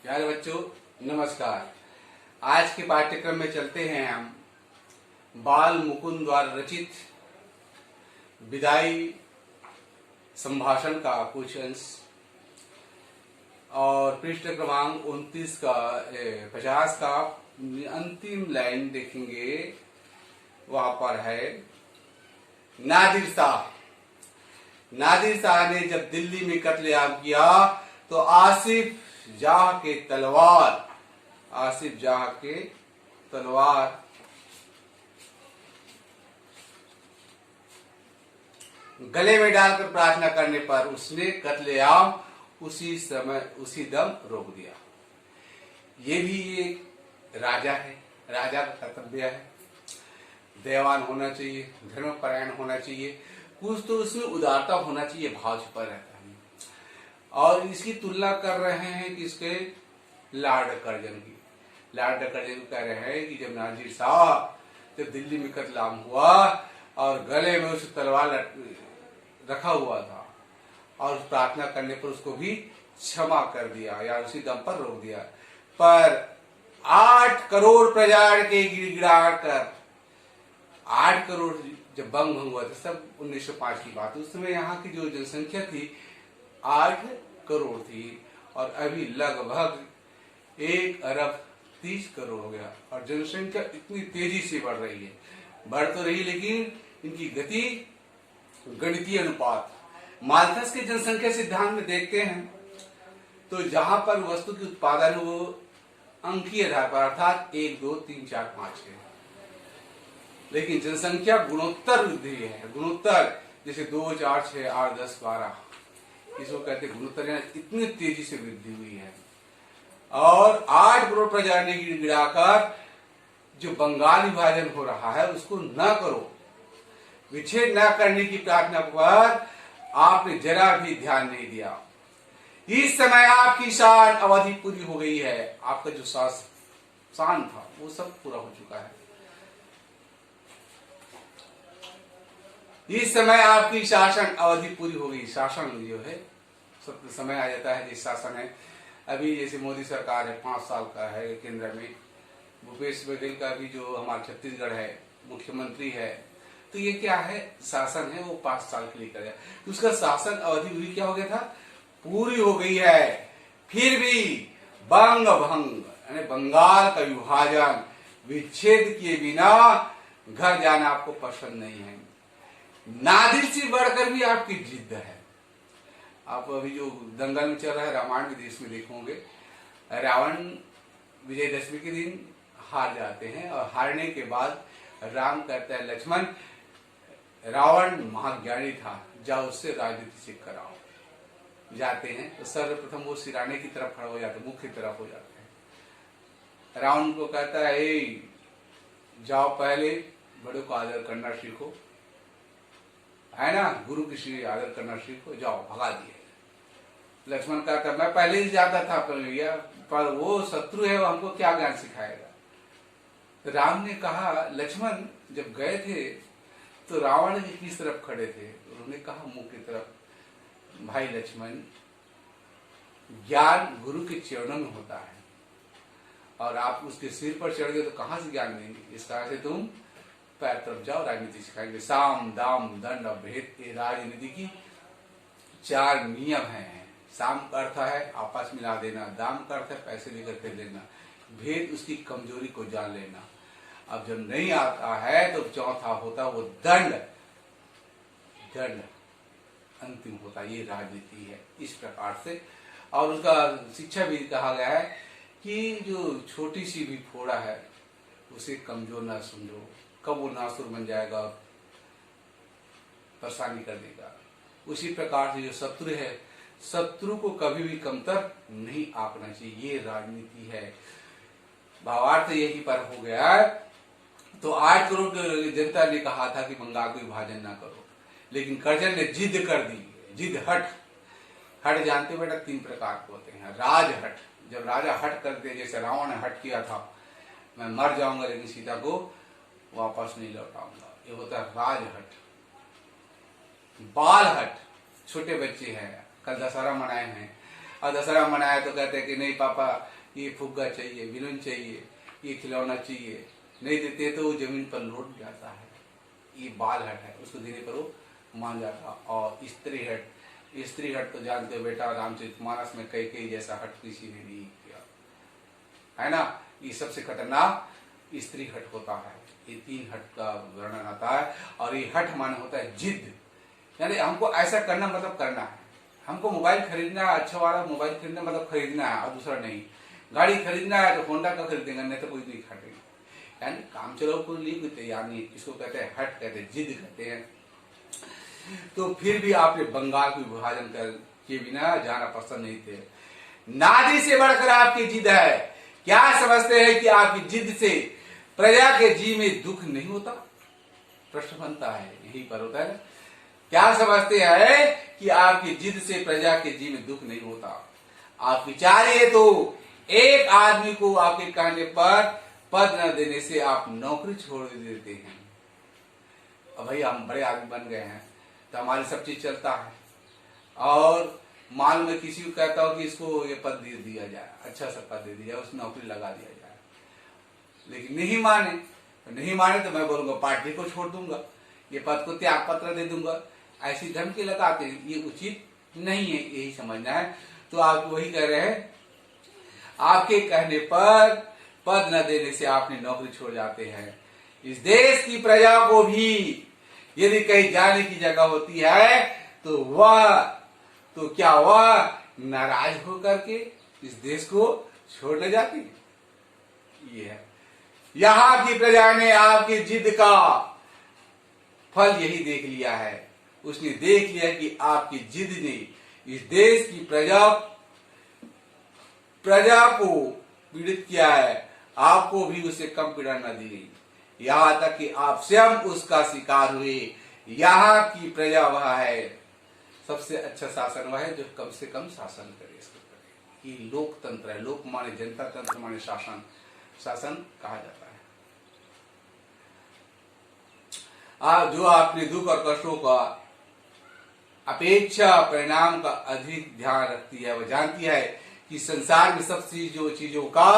प्यारे बच्चों नमस्कार। आज के पाठ्यक्रम में चलते हैं हम बाल मुकुंद द्वारा रचित विदाई संभाषण का कुछ अंश और पृष्ठ क्रमांक 29 का 50 का अंतिम लाइन देखेंगे। वहां पर है नादिर शाह ने जब दिल्ली में कत्लेआम किया तो आसिफ जाह के तलवार गले में डालकर प्रार्थना करने पर उसने कत्लेआम उसी दम रोक दिया। ये भी एक राजा है, राजा का कर्तव्य है, दयावान होना चाहिए, धर्मपरायण होना चाहिए, कुछ तो उसमें उदारता होना चाहिए, भाव छुपा रहता है। और इसकी तुलना कर रहे हैं कि इसके लॉर्ड कर्जन कह रहे हैं कि जब नादिर शाह जब दिल्ली में कत्लेआम हुआ और गले में उस तलवार रखा हुआ था और प्रार्थना करने पर उसको भी क्षमा कर दिया या उसी दम पर रोक दिया, पर 8 करोड़ प्रजा के गिड़गिड़ा कर 8 करोड़ जब बंग हुआ था, सब 1905 की बात। उस समय यहाँ की जो जनसंख्या थी 8 करोड़ थी और अभी लगभग 1 अरब 30 करोड़ हो गया और जनसंख्या इतनी तेजी से बढ़ रही है, बढ़ तो रही लेकिन इनकी गति गणितीय अनुपात माल्थस के जनसंख्या सिद्धांत में देखते हैं तो जहां पर वस्तु की उत्पादन वो अंकीय आधार पर अर्थात 1 2 3 4 5 है, लेकिन जनसंख्या गुणोत्तर वृद्धि है। गुणोत्तर जैसे 2 4 6 8 10 12 इसको कहते हैं गुणोत्तर, इतनी तेजी से वृद्धि हुई है। और 8 करोड़ प्रजा ने गिड़गिड़ाकर जो बंगाल विभाजन हो रहा है उसको न करो, विच्छेद न करने की प्रार्थना पर आपने जरा भी ध्यान नहीं दिया। इस समय आपकी शान अवधि पूरी हो गई है, आपका जो शान था वो सब पूरा हो चुका है। इस समय आपकी शासन अवधि पूरी हो गई। शासन जो है सब समय आ जाता है, जिस शासन है अभी जैसे मोदी सरकार है 5 साल का है केंद्र में, भूपेश बघेल का भी जो हमारा छत्तीसगढ़ है मुख्यमंत्री है, तो ये क्या है शासन है वो 5 साल के लिए करेगा। तो उसका शासन अवधि हुई क्या हो गया था, पूरी हो गई है। फिर भी बंग भंग यानी बंगाल का विभाजन विच्छेद किए बिना घर जाना आपको पसंद नहीं है। नादिर से बढ़कर भी आपकी जिद है। आप अभी जो दंगल में चल रहा है रामायण में देश में देखोगे, रावण विजयदशमी के दिन हार जाते हैं और हारने के बाद राम कहता है लक्ष्मण रावण महाज्ञानी था, जाओ उससे राजनीति से कराओ। जाते हैं तो सर्वप्रथम वो सिराने की तरफ खड़ा हो जाते, मुख्य तरफ हो जाते हैं। रावण को कहता है जाओ पहले बड़ों को आदर करना सीखो, है ना, गुरु की आदर करना सीखो, जाओ। भगा दिए। लक्ष्मण कहता मैं पहले ही जाता था पर वो शत्रु है, वो हमको क्या ज्ञान सिखाएगा। तो राम ने कहा लक्ष्मण जब गए थे तो रावण जी किस तरफ खड़े थे, उन्होंने कहा मुंह की तरफ। भाई लक्ष्मण ज्ञान गुरु के चरणों में होता है और आप उसके सिर पर चढ़ गए तो कहां से ज्ञान देंगे। इस तरह से तुम पैर तरफ जाओ, राजनीति सिखाएंगे। साम दाम दंड और भेद, ये राजनीति की 4 नियम हैं। साम का अर्थ है आपस मिला देना, दाम का अर्थ है पैसे लेकर के लेना, भेद उसकी कमजोरी को जान लेना। अब जब नहीं आता है तो चौथा होता वो दंड अंतिम होता, ये राजनीति है। इस प्रकार से और उसका शिक्षा भी कहा गया है कि जो छोटी सी भी फोड़ा है उसे कमजोर ना समझो, कब वो नासुर बन जाएगा, परेशानी कर देगा। उसी प्रकार से जो शत्रु है, शत्रु को कभी भी कमतर नहीं आंकना चाहिए, ये राजनीति है। भावार्थ यही पर हो गया है। तो 8 करोड़ जनता ने कहा था कि बंगाल को विभाजन ना करो, लेकिन कर्जन ने जिद कर दी। जिद हट जानते बेटा 3 प्रकार के होते हैं। राजहट, जब राजा हट करते, जैसे रावण ने हट किया था मैं मर जाऊंगा लेकिन सीता को वापस नहीं लौटाऊंगा, ये होता है राजहट। बालहट, छोटे बच्चे हैं, कल दशहरा मनाए हैं और दशहरा मनाया तो कहते हैं कि नहीं पापा ये फुग्गा चाहिए, बिलून चाहिए, ये खिलौना चाहिए, नहीं देते तो वो जमीन पर लौट जाता है। ये बाल हट है, उसको देने पर वो मान जाता। और स्त्री हट तो जानते हो बेटा, रामचरितमानस में कई जैसा हट किसी ने नहीं किया है ना। ये सबसे खतरनाक स्त्री हट होता है। ये 3 हट का वर्णन आता है। और ये हट माने होता है जिद, यानी हमको ऐसा करना मतलब करना है। हमको मोबाइल खरीदना है, अच्छा वाला मोबाइल खरीदना मतलब खरीदना है और दूसरा नहीं। गाड़ी खरीदना है तो होंडा का खरीदेंगे, नहीं तो कोई नहीं खरीदेंगे। यानी काम चलो कोई लिए कोई तैयार नहीं। इसको कहते हैं हट, कहते हैं जिद कहते हैं। तो फिर भी आपने बंगाल को विभाजन कर के बिना जाना पसंद नहीं थे। नादी से बढ़कर आपकी जिद है। क्या समझते हैं कि आपकी जिद से प्रजा के जी में दुख नहीं होता? प्रश्न बनता है, यही पर होता है ना। क्या समझते हैं कि आपकी जिद से प्रजा के जी में दुख नहीं होता? आप विचारिए तो, एक आदमी को आपके कहने पर पद न देने से आप नौकरी छोड़ देते हैं। अब भाई हम बड़े आदमी बन गए हैं तो हमारी सब चीज चलता है, और मालूम है किसी को कहता हूं कि इसको ये पद दे दिया जाए, अच्छा सा पद दे दिया जाए, उसमें नौकरी लगा दिया जाए, लेकिन नहीं माने तो मैं बोलूंगा पार्टी को छोड़ दूंगा, ये पद को त्याग पत्र दे दूंगा। ऐसी धमकी लगाते हैं, ये उचित नहीं है, यही समझना है। तो आप वही कह रहे हैं, आपके कहने पर पद न देने से आपने नौकरी छोड़ जाते हैं। इस देश की प्रजा को भी यदि कहीं जाने की जगह होती है तो क्या वह नाराज होकर के इस देश को छोड़ने जाती है? ये है, यहां की प्रजा ने आपकी जिद का फल यही देख लिया है। उसने देख लिया कि आपकी जिद ने इस देश की प्रजा को पीड़ित किया है। आपको भी उससे कम पीड़ा न दी गई, यहां तक कि आप स्वयं उसका शिकार हुए। यहाँ की प्रजा वह है, सबसे अच्छा शासन वह है जो कम से कम शासन करे। इसको करे, ये लोकतंत्र है। लोक माने जनता, तंत्र माने शासन, शासन कहा जाता है। जो अपने दुख और कष्टों का अपेक्षा परिणाम का अधिक ध्यान रखती है, वह जानती है कि संसार में सब चीजों का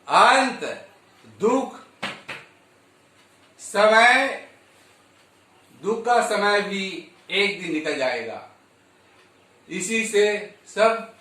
अंत दुख का समय भी एक दिन निकल जाएगा। इसी से सब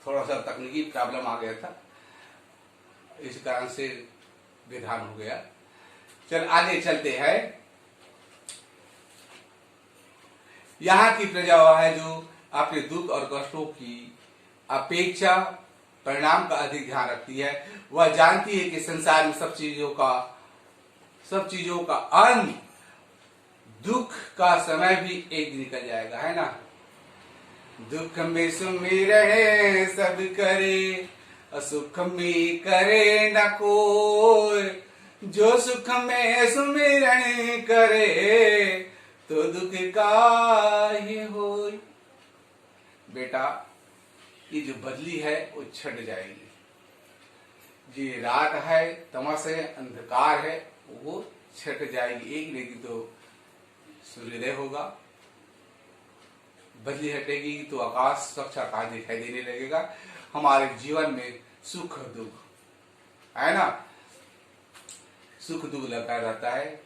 थोड़ा सा तकनीकी प्रॉब्लम आ गया था, इस कारण से विधान हो गया। चल आगे चलते हैं। यहाँ की प्रजा वह है जो अपने दुख और कष्टों की अपेक्षा परिणाम का अधिक ध्यान रखती है। वह जानती है कि संसार में सब चीजों का अंत दुख का समय भी एक दिन निकल जाएगा, है ना। दुख में सुमिरन सब करे, असुख में करे न कोई। जो सुख में सुमिरन करे तो दुख काहे होय। बेटा, ये जो बदली है वो छट जाएगी। ये रात है, तमस है, अंधकार है, वो छट जाएगी। एक लेगी तो सूर्योदय होगा, बदली हटेगी तो आकाश, स्वच्छ आकाश दिखाई देने लगेगा। हमारे जीवन में सुख दुख है ना, सुख दुख लगा रहता है।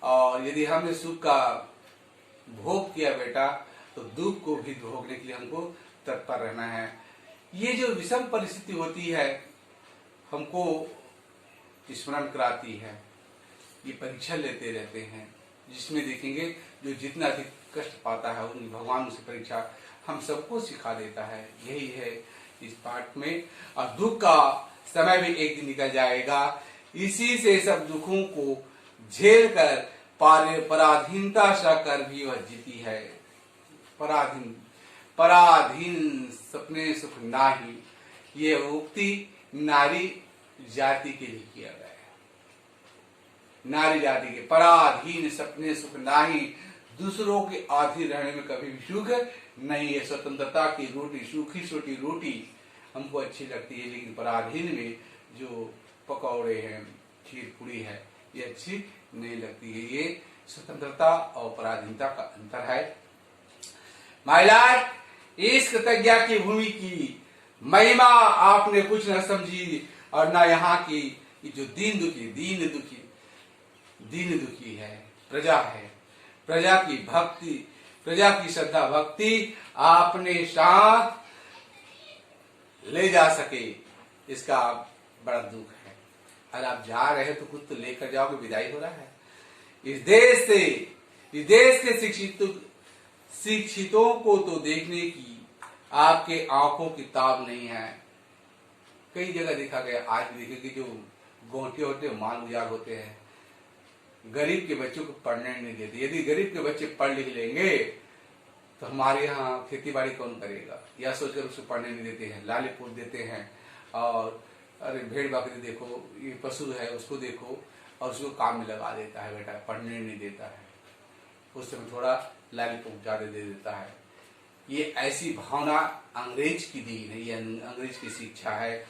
और यदि हमने सुख का भोग किया बेटा, तो दुख को भी भोगने के लिए हमको तत्पर रहना है। ये जो विषम परिस्थिति होती है हमको स्मरण कराती है। ये परीक्षा लेते रहते हैं, जिसमें देखेंगे जो जितना अधिक कष्ट पाता है उन भगवान उसे परीक्षा हम सबको सिखा देता है। यही है इस पाठ में। और दुख का समय भी एक दिन निकल जाएगा। इसी से सब दुखों को झेल कर पराधीनता सहकर भी वह जीती है। पराधीन सपने सुख नाही, ये उक्ति नारी जाति के लिए किया गया है। नारी जाति के पराधीन सपने सुख नाही, दूसरों के अधीन रहने में कभी भी सुख नहीं है। स्वतंत्रता की रोटी, सूखी सूखी रोटी हमको अच्छी लगती है, लेकिन पराधीन में जो पकौड़े हैं, खीर पूरी है, ये अच्छी नहीं लगती है। ये स्वतंत्रता और पराधीनता का अंतर है। महिला इस कृतज्ञता की भूमि की महिमा आपने कुछ न समझी, और न यहाँ की जो दीन दुखी है, प्रजा है, प्रजा की भक्ति, प्रजा की श्रद्धा भक्ति आपने साथ ले जा सके, इसका बड़ा दुख है। अगर आप जा रहे तो खुद तो लेकर जाओगे, विदाई हो रहा है। इस देश के शिक्षितों को तो देखने की आपके आंखों की ताब नहीं है। कई जगह देखा गया, आज भी देखे कि जो गोंठे होते हैं, माल गुजार होते हैं, गरीब के बच्चों को पढ़ने नहीं देते। यदि गरीब के बच्चे पढ़ लिख लेंगे तो हमारे यहाँ खेती बाड़ी कौन करेगा, या सोचकर उसको पढ़ने नहीं देते हैं। लालीपुर देते हैं, और अरे भेड़ बकरी देखो, ये पशु है उसको देखो, और उसको काम में लगा देता है, बेटा पढ़ने नहीं देता है। उस समय थोड़ा लालीपुर ज्यादा दे देता है। ये ऐसी भावना अंग्रेज की दी है, ये अंग्रेज की शिक्षा है।